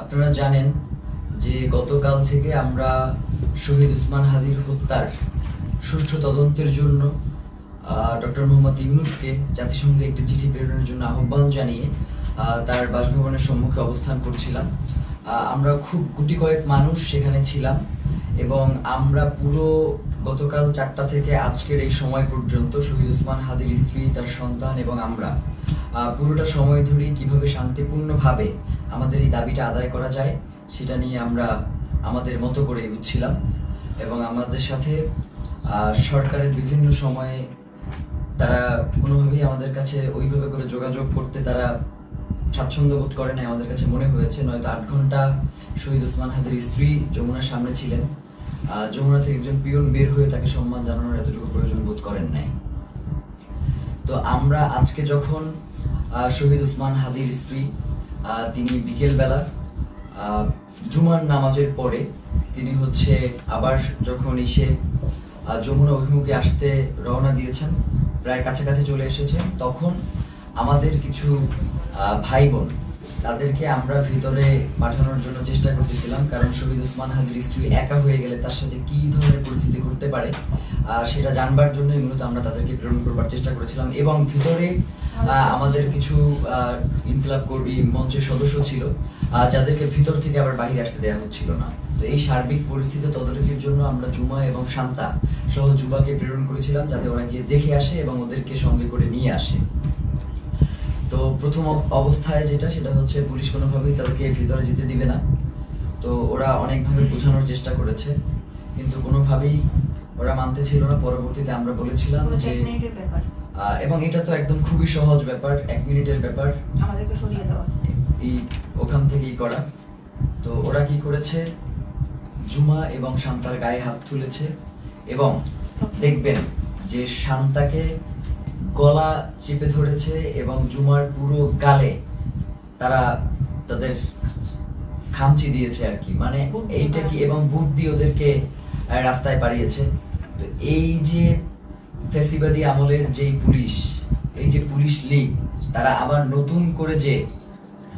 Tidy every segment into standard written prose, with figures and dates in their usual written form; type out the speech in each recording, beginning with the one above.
আপনারা জানেন যে গতকাল থেকে আমরা শহীদ ওসমান হাদির হত্যার সুষ্ঠু তদন্তের জন্য ডক্টর মোহাম্মদ ইউনূসকে জাতিসংঘে একটি চিঠি প্রেরণের জন্য আহ্বান জানিয়ে তার বাসভবনের সম্মুখে অবস্থান করছিলাম। আমরা খুব গুটি কয়েক মানুষ সেখানে ছিলাম এবং আমরা পুরো গতকাল 4টা থেকে আজকের এই সময় পর্যন্ত শহীদ ওসমান হাদির স্ত্রী, তার সন্তান এবং আমরা পুরোটা সময় ধরে কিভাবে শান্তিপূর্ণভাবে আমাদের এই দাবিটা আদায় করা যায় সেটা নিয়ে আমরা আমাদের মতো করে এগোচ্ছিলাম। এবং আমাদের সাথে সরকারের বিভিন্ন সময়ে তারা কোনোভাবেই আমাদের কাছে ওইভাবে করে যোগাযোগ করতে তারা স্বাচ্ছন্দ্য বোধ করে না। আমাদের কাছে মনে হয়েছে নয়তো 8 ঘন্টা শহীদ ওসমান হাদির স্ত্রী যমুনার সামনে ছিলেন, যমুনা থেকে একজন পিয়ন বের হয়ে তাকে সম্মান জানানোর এতটুকু প্রয়োজন বোধ করেন নাই। তো আমরা আজকে যখন শহীদ ওসমান হাদির স্ত্রী তিনি বিকেলবেলা জুমার নামাজের পরে তিনি আবার যখন এসে যমুনা অভিমুখে আসতে রওনা দিয়েছেন, প্রায় কাছাকাছি চলে এসেছেন, তখন আমাদের কিছু ভাই বোন তাদেরকে আমরা ভিতরে পাঠানোর জন্য চেষ্টা করতেছিলাম, কারণ শহীদ ওসমান হাদির স্ত্রী একা হয়ে গেলে তার সাথে কি ধরনের পরিস্থিতি ঘটতে পারে সেটা জানবার জন্যই মূলত আমরা তাদেরকে প্রেরণ করবার চেষ্টা করেছিলাম। এবং ভিতরে আমাদের কিছু ইনকিলাব কর্মী মঞ্চের সদস্য ছিল যাদেরকে ভিতর থেকে আবার বাইরে আসতে দেওয়া হচ্ছিল না। তো এই সার্বিক পরিস্থিতি তদারকির জন্য আমরা জুমা এবং শান্তা সহ যুবাকে প্রেরণ করেছিলাম যাতে ওরা গিয়ে দেখে আসে এবং ওদেরকে সঙ্গে করে নিয়ে আসে। তো প্রথম অবস্থায় সেটা হচ্ছে পুলিশ কোনোভাবেই তাদেরকে ভিতরে যেতে দিবে না। তো ওরা অনেকভাবে বোঝানোর চেষ্টা করেছে কিন্তু কোনোভাবেই ওরা মানতে ছিল না। পরবর্তীতে আমরা বলেছিলাম যে এবং এটা তো একদম খুবই সহজ ব্যাপার, 1 মিনিটের ব্যাপার, আমাদেরকে সরিয়ে দেওয়া এই ওখান থেকেই করা। তো ওরা কি করেছে, জুমা এবং শান্তার গায়ে হাত তুলেছে এবং দেখবেন যে শান্তাকে গলা চেপে ধরেছে এবং জুমার পুরো গালে তারা তাদের খামচি দিয়েছে আর কি, মানে এইটা কি, এবং বুট দিয়ে ওদেরকে রাস্তায় পাঠিয়েছে। তো এই যে ফ্যাসিবাদী আমলের যেই পুলিশ, এই যে পুলিশ লীগ, তারা আবার নতুন করে যে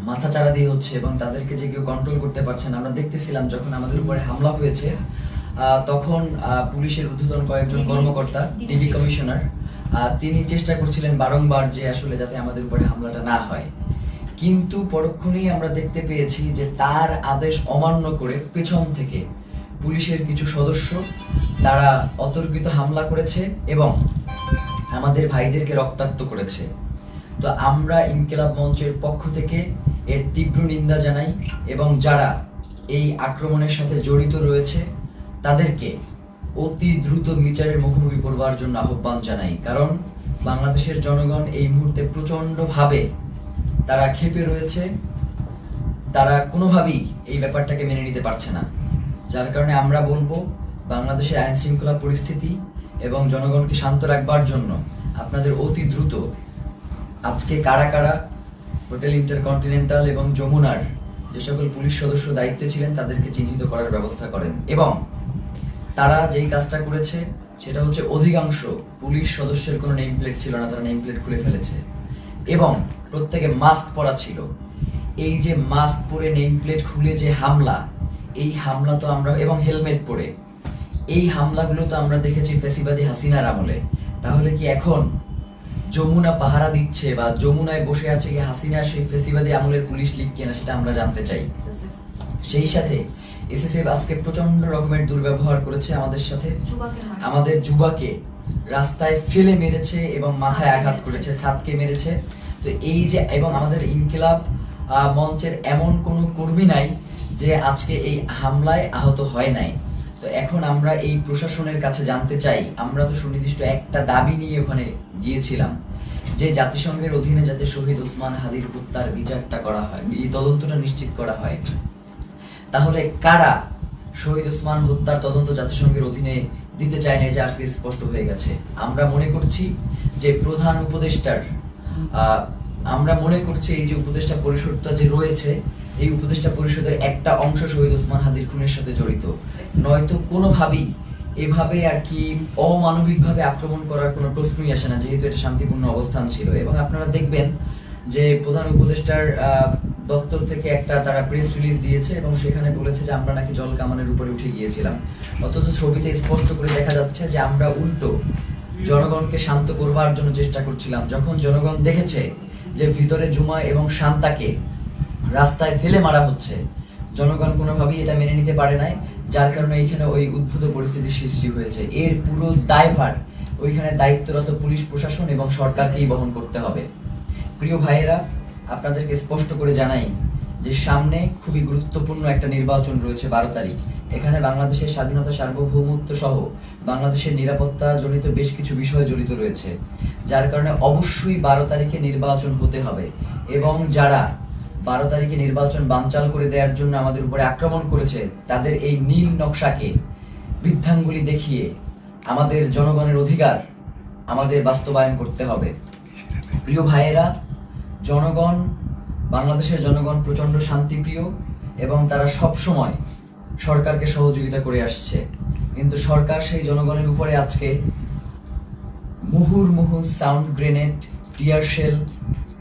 মাথাচাড়া দিয়ে হচ্ছে এবং তাদেরকে যে কেউ কন্ট্রোল করতে পারছে না। আমরা দেখতেছিলাম যখন আমাদের উপরে হামলা হয়েছে তখন পুলিশের ঊর্ধ্বতন কয়েকজন কর্মকর্তা, ডিবি কমিশনার, তিনি চেষ্টা করছিলেন বারংবার যে আসলে যাতে আমাদের উপরে হামলাটা না হয়, কিন্তু পরক্ষণেই আমরা দেখতে পেয়েছি যে তার আদেশ অমান্য করে পেছন থেকে পুলিশের কিছু সদস্য তারা অতর্কিত হামলা করেছে এবং আমাদের ভাইদেরকে রক্তাক্ত করেছে। তো আমরা ইনকিলাব মঞ্চের পক্ষ থেকে এর তীব্র নিন্দা জানাই এবং যারা এই আক্রমণের সাথে জড়িত রয়েছে তাদেরকে অতি দ্রুত বিচারের মুখোমুখি করবার জন্য আহ্বান জানাই। কারণ বাংলাদেশের জনগণ এই মুহূর্তে প্রচন্ডভাবে তারা ক্ষেপে রয়েছে, তারা কোনোভাবেই এই ব্যাপারটাকে মেনে নিতে পারছে না। যার কারণে আমরা বলবো বাংলাদেশের আইন শৃঙ্খলা পরিস্থিতি এবং জনগণকে শান্ত রাখবার জন্য আপনাদের অতি দ্রুত আজকে কারা কারা হোটেল ইন্টারকন্টিনেন্টাল এবং যমুনার যে সকল পুলিশ সদস্য দায়িত্বে ছিলেন তাদেরকে চিহ্নিত করার ব্যবস্থা করেন। এবং তারা যেই কাজটা করেছে সেটা হচ্ছে অধিকাংশ পুলিশ সদস্যের কোনো নেম প্লেট ছিল না, তারা নেম প্লেট খুলে ফেলেছে এবং প্রত্যেকে মাস্ক পরা ছিল। এই যে মাস্ক পরে নেম প্লেট খুলে যে হামলা, এই হামলা তো আমরা, এবং হেলমেট পরে এই হামলাগুলো তো আমরা দেখেছি ফ্যাসিবাদী হাসিনার আমলে। তাহলে কি এখন যমুনা পাহারা দিচ্ছে বা যমুনায় বসে আছে কি হাসিনা সেই ফ্যাসিবাদী আমলের পুলিশ লীগ কিনা সেটা আমরা জানতে চাই। সেই সাথে এসএসএফ আজকে প্রচন্ড রকমের দুর্ব্যবহার করেছে আমাদের সাথে, আমাদের যুবাকে রাস্তায় ফেলে মেরেছে এবং মাথায় আঘাত করেছে, ছাদকে মেরেছে। তো এই যে, এবং আমাদের ইনকিলাব মঞ্চের এমন কোনো কর্মী নাই যে আজকে এই হামলায় আহত হয় নাই। তো এখন আমরা এই প্রশাসনের কাছে জানতে চাই, আমরা তো সুনির্দিষ্ট একটা দাবি নিয়ে ওখানে গিয়েছিলাম যে জাতিসংঘের অধীনে যাতে শহীদ ওসমান হাদির হত্যার বিচারটা করা হয়, এই তদন্তটা নিশ্চিত করা হয়। তাহলে কারা শহীদ ওসমান হত্যার তদন্ত জাতিসংঘের অধীনে দিতে চায় না, যে আজকে স্পষ্ট হয়ে গেছে। আমরা মনে করছি যে প্রধান উপদেষ্টার, আমরা মনে করছি এই যে উপদেষ্টা পরিষদটা যে রয়েছে, এই উপদেষ্টা পরিষদের একটা অংশ শহীদ ওসমান হাদির খুনের সাথে জড়িত, নয়তো কোনোভাবেই এভাবে আর কি অমানবিকভাবে আক্রমণ করার কোনো প্রশ্নই আসে না, যেহেতু এটা শান্তিপূর্ণ অবস্থান ছিল। এবং আপনারা দেখবেন যে প্রধান উপদেষ্টার দপ্তর থেকে একটা তারা প্রেস রিলিজ দিয়েছে এবং সেখানে বলেছে যে আমরা নাকি জল কামানের উপরে উঠে গিয়েছিলাম, অথচ ছবিতে স্পষ্ট করে দেখা যাচ্ছে যে আমরা উল্টো জনগণকে শান্ত করবার জন্য চেষ্টা করছিলাম। যখন জনগণ দেখেছে যে ভিতরে জুমা এবং শান্তাকে রাস্তায় ফেলে মারা হচ্ছে, জনগণ কোনোভাবেই এটা মেনে নিতে পারে নাই, যার কারণে এইখানে ওই উদ্ভূত পরিস্থিতির সৃষ্টি হয়েছে। এর পুরো দায়ভার ওইখানে দায়িত্বরত পুলিশ প্রশাসন এবং সরকারকেই বহন করতে হবে। প্রিয় ভাইয়েরা, আপনাদেরকে স্পষ্ট করে জানাই যে সামনে খুবই গুরুত্বপূর্ণ একটা নির্বাচন রয়েছে 12 তারিখ। এখানে বাংলাদেশের স্বাধীনতা, সার্বভৌমত্ব সহ বাংলাদেশের নিরাপত্তা জনিত বেশ কিছু বিষয় জড়িত রয়েছে, যার কারণে অবশ্যই 12 তারিখে নির্বাচন হতে হবে। এবং যারা 12 তারিখে নির্বাচন বানচাল করে দেওয়ার জন্য আমাদের উপরে আক্রমণ করেছে, তাদের এই নীল নকশাকে বৃদ্ধাঙ্গুলি দেখিয়ে আমাদের জনগণের অধিকার আমাদের বাস্তবায়ন করতে হবে। প্রিয় ভাইয়েরা, জনগণ, বাংলাদেশের জনগণ প্রচন্ড শান্তিপ্রিয় এবং তারা সব সময় সরকারকে সহযোগিতা করে আসছে, কিন্তু সরকার সেই জনগণের উপরে আজকে মুহুর্মুহু sound grenade, tear shell,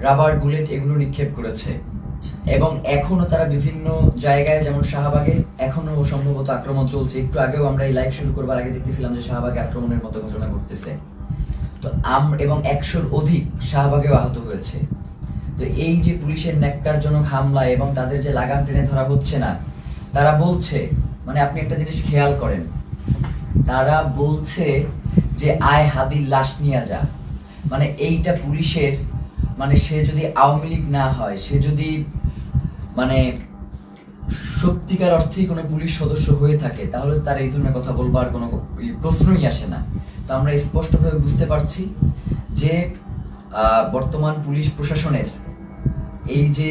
rubber bullet এগুলো নিক্ষেপ করেছে। এবং এখনো তারা বিভিন্ন জায়গায়, যেমন শাহবাগে এখনো সম্ভবত আক্রমণ চলছে। একটু আগেও আমরা এই লাইভ শুরু করবার আগে দেখতেছিলাম যে শাহবাগে আক্রমণের মতো ঘটনা ঘটতেছে। তো এবং 100-র অধিক শাহবাগেও আহত হয়েছে। তো এই যে পুলিশের ন্যাক্কারজনক হামলা এবং তাদের যে লাগাম টেনে ধরা হচ্ছে না, তারা বলছে, মানে আপনি একটা জিনিস খেয়াল করেন, তারা বলছে যে আয় হাদির লাশ নিয়ে যা। মানে এইটা পুলিশের, মানে সে যদি আওয়ামী লীগ না হয়, সে যদি মানে সত্যিকার অর্থেই কোনো পুলিশ সদস্য হয়ে থাকে, তাহলে তার এই ধরনের কথা বলবার কোনো প্রশ্নই আসে না। তো আমরা স্পষ্টভাবে বুঝতে পারছি যে বর্তমান পুলিশ প্রশাসনের এই যে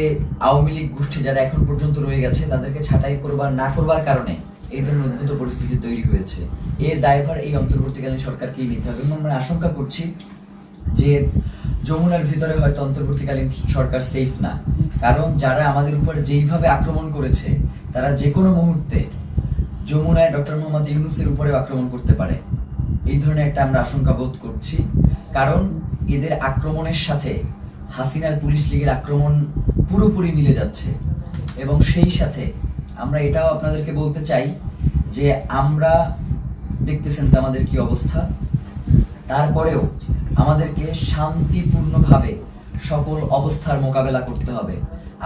আওয়ামী লীগ গোষ্ঠী যারা এখন পর্যন্ত রয়ে গেছে, তাদেরকে ছাঁটাই করবার না করবার কারণে এই ধরনের উদ্ভূত পরিস্থিতি তৈরি হয়েছে। এর দায়ভার এই অন্তর্বর্তীকালীন সরকারকেই নিতে হবে। এবং আমরা আশঙ্কা করছি যে যমুনার ভিতরে হয়তো অন্তর্বর্তীকালীন সরকার সেফ না, কারণ যারা আমাদের উপরে যেইভাবে আক্রমণ করেছে, তারা যে কোনো মুহূর্তে যমুনায় ডক্টর মোহাম্মদ ইউনূসের উপরে আক্রমণ করতে পারে। এই ধরনের একটা আমরা আশঙ্কা বোধ করছি, কারণ এদের আক্রমণের সাথে হাসিনার পুলিশ লীগের আক্রমণ পুরোপুরি মিলে যাচ্ছে। এবং সেই সাথে আমরা এটাও আপনাদেরকে বলতে চাই যে আমরা দেখতেছেন তো আমাদের কি অবস্থা, তারপরেও আমাদেরকে শান্তিপূর্ণভাবে সকল অবস্থার মোকাবেলা করতে হবে।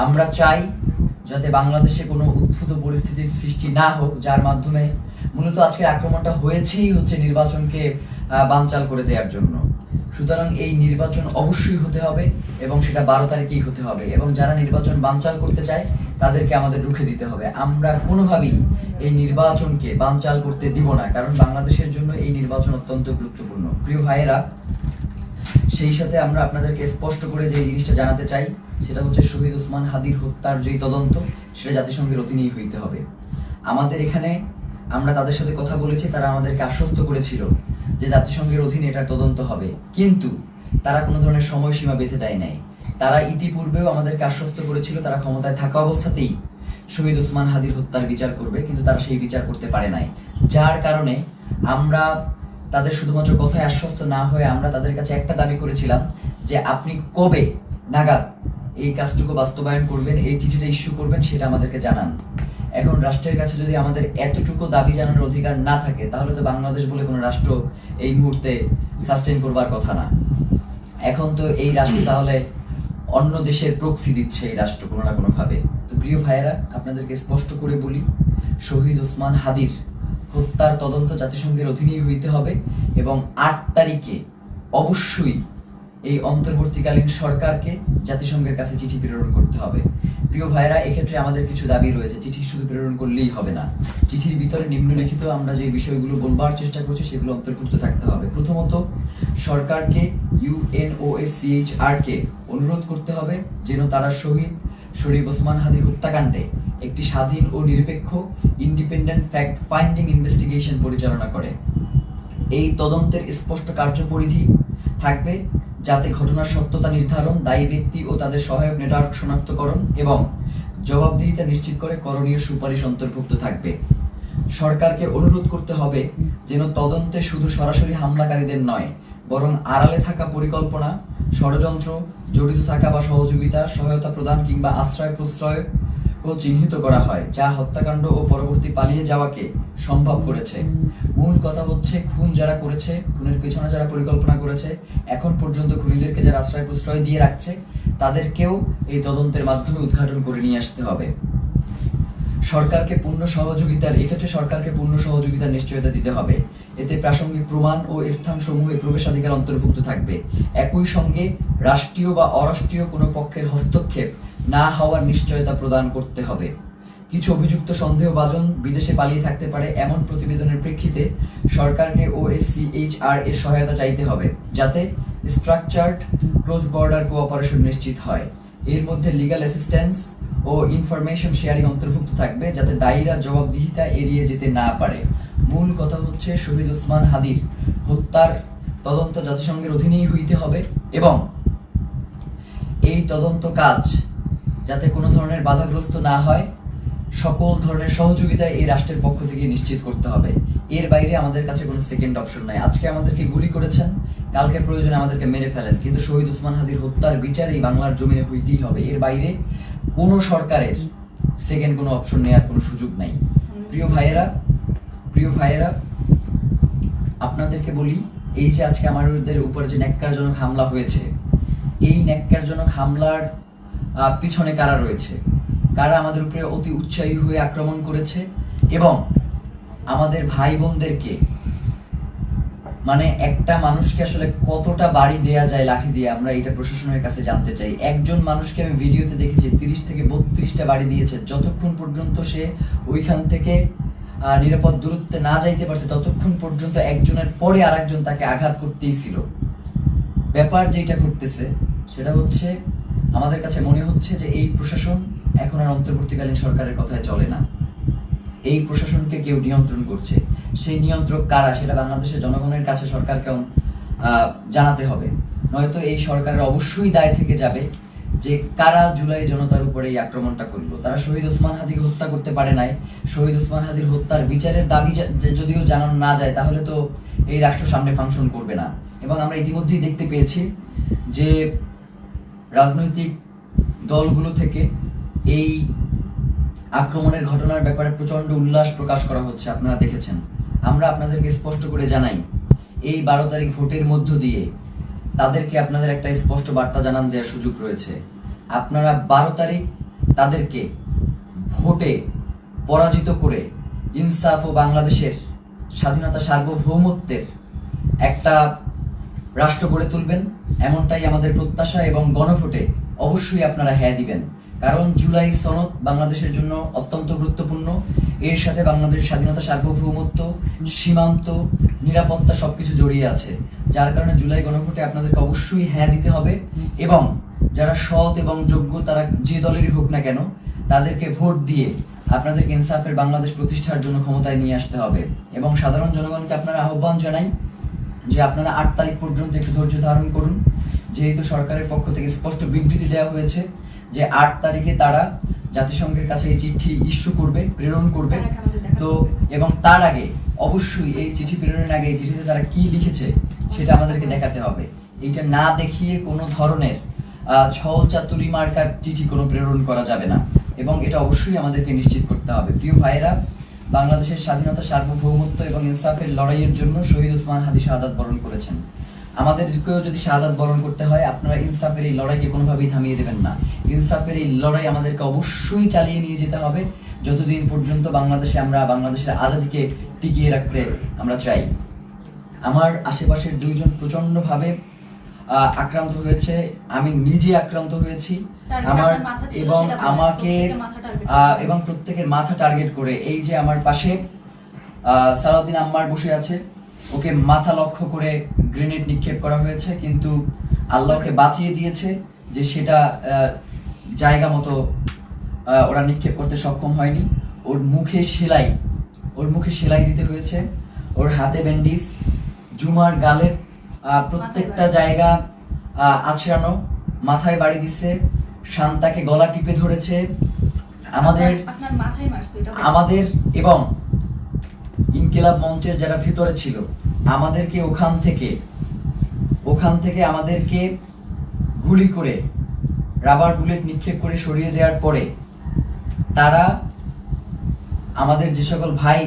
আমরা চাই যাতে বাংলাদেশে কোনো উদ্ভূত পরিস্থিতির সৃষ্টি না হোক, যার মাধ্যমে মূলত আজকের আক্রমণটা হয়েছেই হচ্ছে নির্বাচনকে বানচাল করে দেওয়ার জন্য। সুতরাং এই নির্বাচন অবশ্যই হতে হবে এবং সেটা 12 তারিখেই হতে হবে। এবং যারা নির্বাচন বানচাল করতে চায় তাদেরকে আমাদের রুখে দিতে হবে। আমরা কোনোভাবেই এই নির্বাচনকে বানচাল করতে দিব না, কারণ বাংলাদেশের জন্য এই নির্বাচন অত্যন্ত গুরুত্বপূর্ণ। প্রিয় ভাইয়েরা, সেই সাথে আমরা আপনাদেরকে স্পষ্ট করে যে জিনিসটা জানাতে চাই, সেটা হচ্ছে শহীদ ওসমান হাদির হত্যার যেই তদন্ত, সেটা জাতিসংঘের অধীনেই হইতে হবে। আমাদের এখানে আমরা তাদের সাথে কথা বলেছি, তারা আমাদেরকে আশ্বস্ত করেছিল যে জাতিসংঘের অধীনে এটার তদন্ত হবে, কিন্তু তারা কোনো ধরনের সময়সীমা বেঁধে দেয় নাই। তারা ইতিপূর্বেও আমাদেরকে আশ্বস্ত করেছিল তারা ক্ষমতায় থাকা অবস্থাতেই শহীদ ওসমান হাদির হত্যার বিচার করবে, কিন্তু তারা সেই বিচার করতে পারে নাই। যার কারণে আমরা তাদের শুধুমাত্র কথায় আশ্বস্ত না হয়ে আমরা তাদের কাছে একটা দাবি করেছিলাম যে আপনি কবে নাগাদ এই কাজটুকু বাস্তবায়ন করবেন, এই চিঠিটা ইস্যু করবেন, সেটা আমাদেরকে জানান। এখন রাষ্ট্রের কাছে যদি আমাদের এতটুকু দাবি জানানোর অধিকার না থাকে, তাহলে তো বাংলাদেশ বলে কোনো রাষ্ট্র এই মুহূর্তে সাস্টেইন করবার কথা না। এখন তো এই রাষ্ট্র তাহলে অন্য দেশের প্রক্সি দিচ্ছে এই রাষ্ট্র কোনো না কোনোভাবে। তো প্রিয় ভাইয়েরা, আপনাদেরকে স্পষ্ট করে বলি, শহীদ ওসমান হাদির হত্যার তদন্ত জাতিসংঘের অধীনেই হইতে হবে এবং 8 তারিখে অবশ্যই এই অন্তর্বর্তীকালীন সরকারকে জাতিসংঘের কাছে চিঠি প্রেরণ করতে হবে। প্রিয় ভাইয়েরা, এক্ষেত্রে আমাদের কিছু দাবি রয়েছে। চিঠি শুধু প্রেরণ করলেই হবে না, চিঠির ভিতরে নিম্নলিখিত আমরা যে বিষয়গুলো বলবার চেষ্টা করছি সেগুলো অন্তর্ভুক্ত থাকতে হবে। প্রথমত, সরকারকে UNOSCHR কে অনুরোধ করতে হবে যেন তারা শহীদ শরীফ ওসমান হাদি হত্যাকাণ্ডে একটি স্বাধীন ও নিরপেক্ষ ইন্ডিপেন্ডেন্ট ফ্যাক্ট ফাইন্ডিং ইনভেস্টিগেশন পরিচালনা করে। এই তদন্তের স্পষ্ট কার্যপরিধি থাকবে যাতে ঘটনার সত্যতা নির্ধারণ, দায়ী ব্যক্তি ও তাদের সহায়ক নেটওয়ার্ক শনাক্তকরণ এবং জবাবদিহিতা নিশ্চিত করে করণীয় সুপারিশ অন্তর্ভুক্ত থাকবে। সরকারকে অনুরোধ করতে হবে যেন তদন্তে শুধু সরাসরি হামলাকারীদের নয়, বরং আড়ালে থাকা পরিকল্পনা, ষড়যন্ত্র, জড়িত থাকা বা সহযোগিতা, সহায়তা প্রদান কিংবা আশ্রয় প্রশ্রয় ও চিহ্নিত করা হয়, যা হত্যাকাণ্ড ও পরবর্তী পালিয়ে যাওয়াকে সম্ভব করেছে। মূল কথা হচ্ছে, খুন যারা করেছে, খুনের পেছনে যারা পরিকল্পনা করেছে, এখন পর্যন্ত খুনিদেরকে যারা আশ্রয় প্রশ্রয় দিয়ে রাখছে, তাদেরকেও এই তদন্তের মাধ্যমে উদ্ঘাটন করে নিয়ে আসতে হবে। সরকারকে পূর্ণ সহযোগিতার এক্ষেত্রে সরকারকে পূর্ণ সহযোগিতার নিশ্চয়তা দিতে হবে। এতে প্রাসঙ্গিক প্রমাণ ও স্থানসমূহে প্রবেশাধিকার অন্তর্ভুক্ত থাকবে। একই সঙ্গে রাষ্ট্রীয় বা অরাষ্ট্রীয় কোনো পক্ষের হস্তক্ষেপ না হওয়ার নিশ্চয়তা প্রদান করতে হবে। কিছু অভিযুক্ত সন্দেহভাজন বিদেশে পালিয়ে থাকতে পারে এমন প্রতিবেদনের প্রেক্ষিতে সরকারকে OSCHR এর সহায়তা চাইতে হবে, যাতে স্ট্রাকচার্ড ক্রস বর্ডার কোঅপারেশন নিশ্চিত হয়। এর মধ্যে লিগ্যাল অ্যাসিস্ট্যান্স ও ইনফরমেশন শেয়ারিং অন্তর্ভুক্ত থাকবে, যাতে দায়ীরা জবাবদিহিতা এড়িয়ে যেতে না পারে। মূল কথা হচ্ছে, শহীদ ওসমান হাদির হত্যার তদন্ত জাতিসংঘের অধীনেই হইতে হবে এবং এই তদন্ত কাজ যাতে কোনো ধরনের বাধাগ্রস্ত না হয়, সকল ধরনের সহযোগিতা এই রাষ্ট্রের পক্ষ থেকে নিশ্চিত করতে হবে। এর বাইরে আমাদের কাছে কোনো সেকেন্ড অপশন নাই। আজকে আমাদেরকে গুলি করেছেন, কালকে প্রয়োজনে আমাদেরকে মেরে ফেলেন, কিন্তু শহীদ ওসমান হাদির হত্যার বিচার এই বাংলার জমিনে হইতেই হবে। এর বাইরে কোনো সরকারের সেকেন্ড কোনো অপশন নেওয়ার কোনো সুযোগ নাই। প্রিয় ভাইয়েরা, আপনাদেরকে বলি, এই যে আজকে আমাদের উপরে যে ন্যাক্কারজনক হামলা হয়েছে, এই ন্যাক্কারজনক হামলার পিছনে কারা রয়েছে, কারা আমাদের উপরে অতি উৎসাহী হয়ে আক্রমণ করেছে এবং আমাদের ভাই বোনদেরকে, মানে একটা মানুষকে আসলে কতটা বাড়ি দেয়া যায় লাঠি দিয়ে, আমরা এটা প্রশাসনের কাছে জানতে চাই। একজন মানুষকে আমি ভিডিওতে দেখেছি 30 থেকে 32টা বাড়ি দিয়েছে। যতক্ষণ পর্যন্ত সে ওইখান থেকে নিরাপদ দূরত্বে না যাইতে পারছে, ততক্ষণ পর্যন্ত একজনের পরে আরেকজন তাকে আঘাত করতেই ছিল। ব্যাপার যেটা করতেছে সেটা হচ্ছে, আমাদের কাছে মনে হচ্ছে যে এই প্রশাসন এখন আর অন্তর্বর্তীকালীন সরকারের কথায় চলে না। এই প্রশাসনকে কেউ নিয়ন্ত্রণ করছে। সেই নিয়ন্ত্রক কারা, সেটা বাংলাদেশের জনগণের কাছে সরকারকে জানাতে হবে। নয়তো এই সরকারের অবশ্যই দায় থেকে যাবে যে কারা জুলাই জনতার উপরে এই আক্রমণটা করলো। তারা শহীদ ওসমান হাদিকে হত্যা করতে পারে নাই। শহীদ ওসমান হাদির হত্যার বিচারের দাবি যদিও জানানো না যায়, তাহলে তো এই রাষ্ট্র সামনে ফাংশন করবে না। এবং আমরা ইতিমধ্যেই দেখতে পেয়েছি যে রাজনৈতিক দলগুলো থেকে এই আক্রমণের ঘটনার ব্যাপারে প্রচন্ড উল্লাস প্রকাশ করা হচ্ছে, আপনারা দেখেছেন। আমরা আপনাদেরকে স্পষ্ট করে জানাই, এই 12 তারিখ ভোটের মধ্য দিয়ে তাদেরকে আপনাদের একটা স্পষ্ট বার্তা জানান দেওয়ার সুযোগ রয়েছে। আপনারা 12 তারিখ তাদেরকে ভোটে পরাজিত করে ইনসাফ ও বাংলাদেশের স্বাধীনতা সার্বভৌমত্বের একটা রাষ্ট্র গড়ে তুলবেন, এমনটাই আমাদের প্রত্যাশা। এবং গণভোটে অবশ্যই আপনারা হ্যাঁ দিবেন, কারণ জুলাই সনদ বাংলাদেশের জন্য অত্যন্ত গুরুত্বপূর্ণ। এর সাথে বাংলাদেশের স্বাধীনতা সার্বভৌমত্ব, সীমান্ত, নিরাপত্তা সবকিছু জড়িয়ে আছে। যার কারণে জুলাই গণভোটে আপনাদেরকে অবশ্যই হ্যাঁ দিতে হবে এবং যারা সৎ এবং যোগ্য, তারা যে দলেরই হোক না কেন, তাদেরকে ভোট দিয়ে আপনাদেরকে ইনসাফের বাংলাদেশ প্রতিষ্ঠার জন্য ক্ষমতায় নিয়ে আসতে হবে। এবং সাধারণ জনগণকে আপনারা আহ্বান জানাই যে আপনারা 8 তারিখ পর্যন্ত একটু ধৈর্য ধারণ করুন, যেহেতু সরকারের পক্ষ থেকে স্পষ্ট বিবৃতি দেওয়া হয়েছে যে 8 তারিখে তারা জাতিসংঘের কাছে এই চিঠি ইস্যু করবে, প্রেরণ করবে। তো এবং তার আগে অবশ্যই এই চিঠি প্রেরণের আগে এই চিঠিতে তারা কি লিখেছে সেটা আমাদেরকে দেখাতে হবে। এইটা না দেখিয়ে কোনো ধরনের ছল চাতুরি মার্কার চিঠি কোনো প্রেরণ করা যাবে না এবং এটা অবশ্যই আমাদেরকে নিশ্চিত করতে হবে। প্রিয় ভাইয়েরা, বাংলাদেশের স্বাধীনতা, সার্বভৌমত্ব এবং ইনসাফের লড়াইয়ের জন্য শহীদ ওসমান হাদি শাহাদাত বরণ করেছেন। আমাদেরকেও যদি শাহাদাত বরণ করতে হয়, আপনারা ইনসাফের এই লড়াইকে কোনোভাবেই থামিয়ে দেবেন না। ইনসাফের এই লড়াই আমাদেরকে অবশ্যই চালিয়ে নিয়ে যেতে হবে যতদিন পর্যন্ত আমরা বাংলাদেশের আজাদিকে টিকিয়ে রাখতে আমরা চাই। আমার আশেপাশের 2 জন প্রচন্ডভাবে আক্রান্ত হয়েছে, আমি নিজে আক্রান্ত হয়েছি। আমার এবং আমাকে এবং প্রত্যেকের মাথা টার্গেট করে, এই যে আমার পাশে সালাউদ্দিন আম্মার বসে আছে, ওকে মাথা লক্ষ্য করে গ্রেনেড নিক্ষেপ করা হয়েছে, কিন্তু আল্লাহকে বাঁচিয়ে দিয়েছে যে সেটা জায়গা মতো ওরা নিক্ষেপ করতে সক্ষম হয়নি। ওর মুখে সেলাই দিতে হয়েছে, ওর হাতে ব্যান্ডিজ, জুমার গালের প্রত্যেকটা জায়গা আছড়ানো, মাথায় বাড়ি দিচ্ছে, শান্তাকে গলা টিপে ধরেছে। আমাদের এবং ইনকিলাব মঞ্চের যারা ভিতরে ছিল, আমাদেরকে ওখান থেকে ওখান থেকে আমাদেরকে গুলি করে, রাবার বুলেট নিক্ষেপ করে সরিয়ে দেওয়ার পরে তারা আমাদের যে সকল ভাই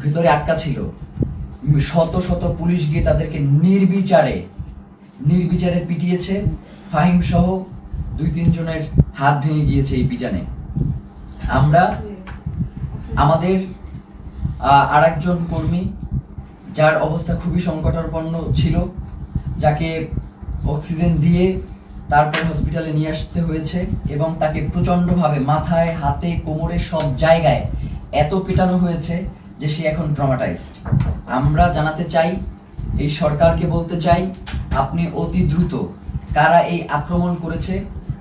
ভিতরে আটকা ছিল, শত শত পুলিশ গিয়ে তাদেরকে নির্বিচারে পিটিয়েছে। ফাহিম সহ 2-3 জনের হাত ভেঙে গিয়েছে এই পিটানে। আমরা আমাদের আরেকজন কর্মী, যার অবস্থা খুবই সংকটাপন্ন ছিল, যাকে অক্সিজেন দিয়ে তারপর হসপিটালে নিয়ে আসতে হয়েছে এবং তাকে প্রচন্ডভাবে মাথায়, হাতে, কোমরে সব জায়গায় এত পেটানো হয়েছে যে সে এখন ট্রমাটাইজড। আমরা জানাতে চাই, এই সরকারকে বলতে চাই, আপনি অতি দ্রুত কারা এই আক্রমণ করেছে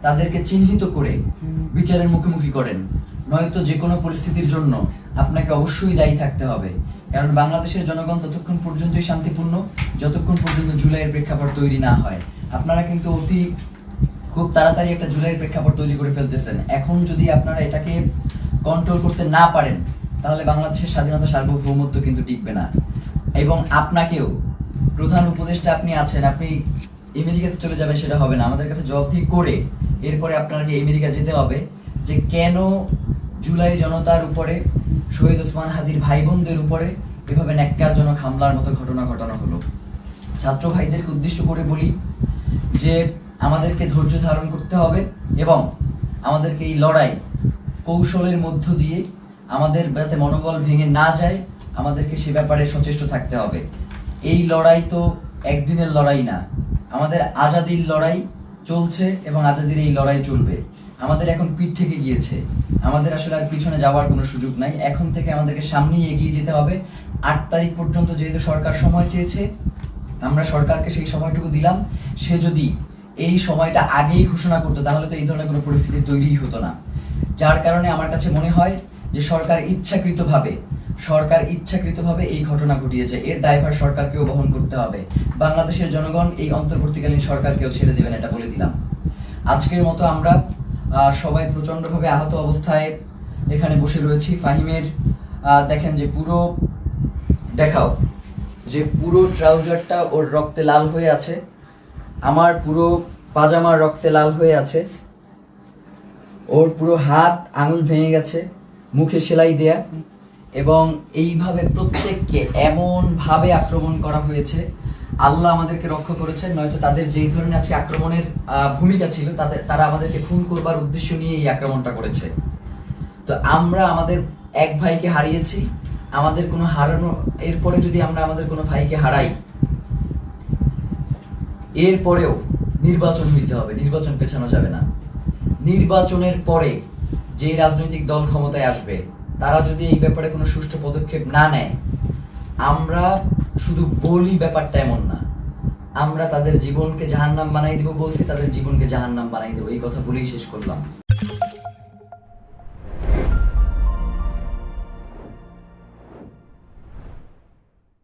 তাদেরকে চিহ্নিত করে বিচারের মুখোমুখি করেন, নয়তো যে কোনো পরিস্থিতির জন্য আপনাকে অবশ্যই দায়ী থাকতে হবে। কারণ বাংলাদেশের জনগণ ততক্ষণ পর্যন্তই শান্তিপূর্ণ যতক্ষণ পর্যন্ত জুলাইয়ের প্রেক্ষাপট তৈরি না হয়। আপনারা কিন্তু খুব তাড়াতাড়ি একটা জুলাইয়ের প্রেক্ষাপট তৈরি করে ফেলতেছেন। এখন যদি আপনারা এটাকে কন্ট্রোল করতে না পারেন তাহলে বাংলাদেশের স্বাধীনতা, সার্বভৌমত্ব কিন্তু টিকবে না। এবং আপনাকেও, প্রধান উপদেষ্টা আপনি আছেন, আপনি আমেরিকাতে চলে যাবেন সেটা হবে না। আমাদের কাছে জবাবদিহি করে এরপরে আপনাকে আমেরিকা যেতে হবে যে কেন জুলাই জনতার উপরে, শহীদ ওসমান হাদির ভাই বোনদের উপরে এভাবে ন্যাক্কারজনক হামলার মতো ঘটনা ঘটানো হলো। ছাত্র ভাইদেরকে উদ্দেশ্য করে বলি যে আমাদেরকে ধৈর্য ধারণ করতে হবে এবং আমাদেরকে এই লড়াই কৌশলের মধ্য দিয়ে, আমাদের যাতে মনোবল ভেঙে না যায়, আমাদেরকে সে ব্যাপারে সচেষ্ট থাকতে হবে। এই লড়াই তো একদিনের লড়াই না, আমাদের আজাদির লড়াই চলছে এবং আজাদির এই লড়াই চলবে। আমাদের এখন পিঠ থেকে গিয়েছে, আমাদের আসলে আর পিছনে যাওয়ার কোনো সুযোগ নাই। এখন থেকে আমাদেরকে সামনেই এগিয়ে যেতে হবে। 8 তারিখ পর্যন্ত যেহেতু সরকার সময় চেয়েছে, আমরা সরকারকে সেই সময়টুকু দিলাম। সে যদি এই সময়টা আগেই ঘোষণা করতো তাহলে তো এই ধরনের কোনো পরিস্থিতি তৈরিই হতো না। যার কারণে আমার কাছে মনে হয় যে সরকার ইচ্ছাকৃতভাবে এই ঘটনা ঘটিয়েছে। এর দায়ভার সরকারকেও বহন করতে হবে। বাংলাদেশের জনগণ এই অন্তর্বর্তীকালীন সরকারকেও ছেড়ে দেবেন, এটা বলে দিলাম। আজকের মতো আমরা সবাই প্রচন্ডভাবে আহত অবস্থায় এখানে বসে রয়েছি। ফাহিমের দেখেন যে পুরো ট্রাউজারটা ওর রক্তে লাল হয়ে আছে, আমার পুরো পাজামার রক্তে লাল হয়ে আছে, ওর পুরো হাত আঙুল ভেঙে গেছে, মুখে সেলাই দেয়া, এবং এইভাবে প্রত্যেককে এমন ভাবে আক্রমণ করা হয়েছে। আল্লাহ আমাদেরকে রক্ষা করেছেন, নয়তো তাদের যেই ধরনের আজকে আক্রমণের ভূমিকা ছিল, তারা আমাদেরকে খুন করবার উদ্দেশ্য নিয়ে এই আক্রমণটা করেছে। তো আমরা আমাদের এক ভাইকে হারিয়েছি, আমাদের কোনো হারানো, এরপরে যদি আমরা আমাদের কোনো ভাইকে হারাই, এরপরেও নির্বাচন হইতে হবে, নির্বাচন পেছানো যাবে না। নির্বাচনের পরে যে রাজনৈতিক দল ক্ষমতায় আসবে তারা যদি এই ব্যাপারে কোনো সুষ্ঠু পদক্ষেপ না নেয়, আমরা শুধু বলি ব্যাপারটা এমন না, আমরা তাদের জীবনকে জাহান্নাম বানাই দিব বলছি, তাদের জীবনকে জাহান্নাম বানাই দেবো, এই কথা বলেই শেষ করলাম।